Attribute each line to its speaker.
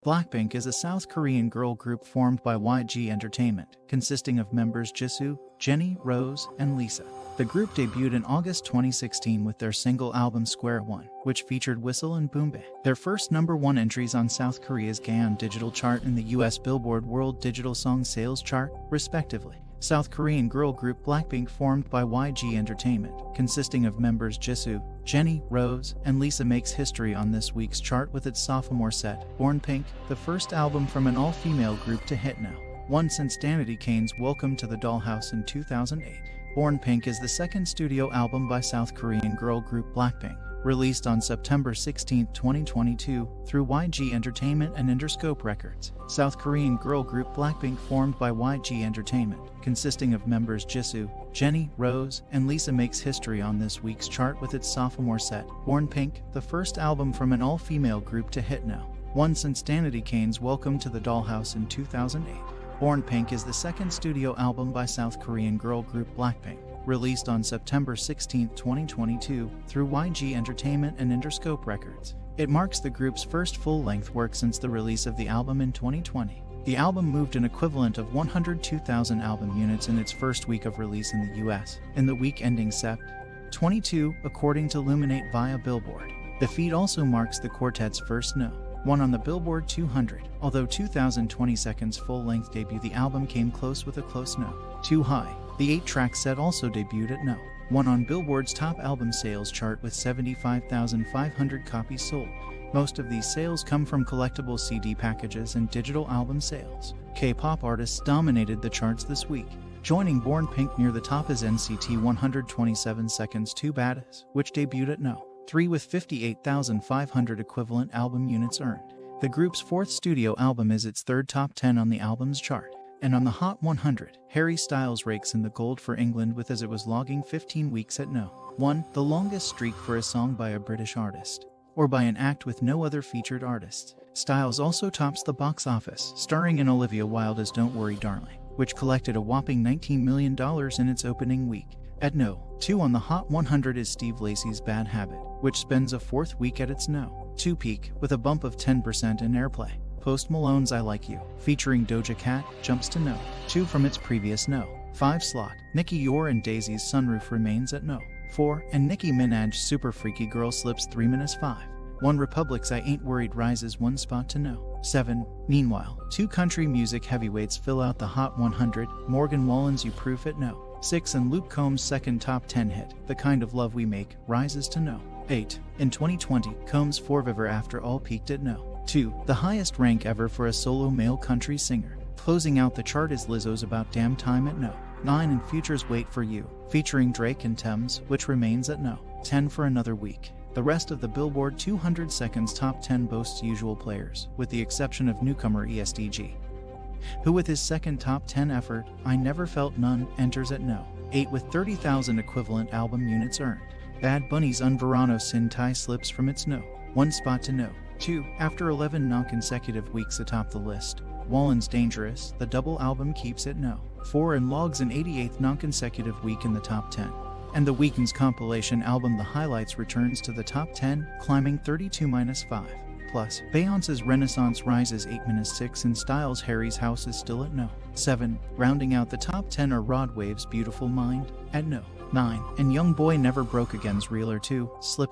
Speaker 1: Blackpink is a South Korean girl group formed by YG Entertainment, consisting of members Jisoo, Jennie, Rosé, and Lisa. The group debuted in August 2016 with their single album Square One, which featured Whistle and Boom Bang. Their first #1 entries on South Korea's Gaon Digital Chart and the US Billboard World Digital Song Sales Chart, respectively. South Korean girl group Blackpink formed by YG Entertainment, consisting of members Jisoo, Jennie, Rosé, and Lisa makes history on this week's chart with its sophomore set, Born Pink, the first album from an all-female group to hit #1 since Danity Kane's Welcome to the Dollhouse in 2008. Born Pink is the second studio album by South Korean girl group Blackpink, released on September 16, 2022, through YG Entertainment and Interscope Records. South Korean girl group Blackpink formed by YG Entertainment, consisting of members Jisoo, Jennie, Rosé, and Lisa makes history on this week's chart with its sophomore set, Born Pink, the first album from an all-female group to hit #1 since Danity Kane's Welcome to the Dollhouse in 2008. Born Pink is the second studio album by South Korean girl group Blackpink, released on September 16, 2022, through YG Entertainment and Interscope Records. It marks the group's first full-length work since the release of the album in 2020. The album moved an equivalent of 102,000 album units in its first week of release in the US, in the week ending Sept. 22, according to Luminate via Billboard. The feat also marks the quartet's first #1 on the Billboard 200, although 2022's full-length debut the album came close with a close #2 high. The 8-track set also debuted at #1 on Billboard's top album sales chart with 75,500 copies sold. Most of these sales come from collectible CD packages and digital album sales. K-pop artists dominated the charts this week. Joining Born Pink near the top is NCT 127 Seconds 2 Baddies, which debuted at #3 with 58,500 equivalent album units earned. The group's fourth studio album is its third top 10 on the album's chart. And on the Hot 100, Harry Styles rakes in the gold for England with as it was logging 15 weeks at #1, the longest streak for a song by a British artist, or by an act with no other featured artists. Styles also tops the box office, starring in Olivia Wilde's Don't Worry Darling, which collected a whopping $19 million in its opening week. At #2 on the Hot 100 is Steve Lacy's Bad Habit, which spends a fourth week at its #2 peak, with a bump of 10% in airplay. Post Malone's I Like You, featuring Doja Cat, jumps to #2 from its previous #5 slot. Nicki Yor and Daisy's Sunroof remains at #4, and Nicki Minaj's Super Freaky Girl slips 3 minutes 5. One Republic's I Ain't Worried rises 1 spot to #7. Meanwhile, 2 country music heavyweights fill out the Hot 100, Morgan Wallen's You Proof at #6 and Luke Combs' second top 10 hit, The Kind of Love We Make, rises to #8. In 2020, Combs' Forever After All peaked at #2, the highest rank ever for a solo male country singer. Closing out the chart is Lizzo's About Damn Time at #9 and Future's Wait For You, featuring Drake and Thames, which remains at #10 for another week. The rest of the Billboard 200 Seconds top 10 boasts usual players, with the exception of newcomer ESTG, who with his second top 10 effort, I Never Felt None, enters at #8 with 30,000 equivalent album units earned. Bad Bunny's Un Verano Sin Tai slips from its #1 spot to #2 after 11 non-consecutive weeks atop the list. Wallen's Dangerous, the double album, keeps at #4 and logs an 88th non-consecutive week in the top 10. And The Weeknd's compilation album The Highlights returns to the top 10, climbing 32-5. Plus, Beyoncé's Renaissance rises 8 minutes 6 and Styles' Harry's House is still at #7. Rounding out the top 10 are Rod Wave's Beautiful Mind at #9, and Young Boy Never Broke Again's Realer 2, slipping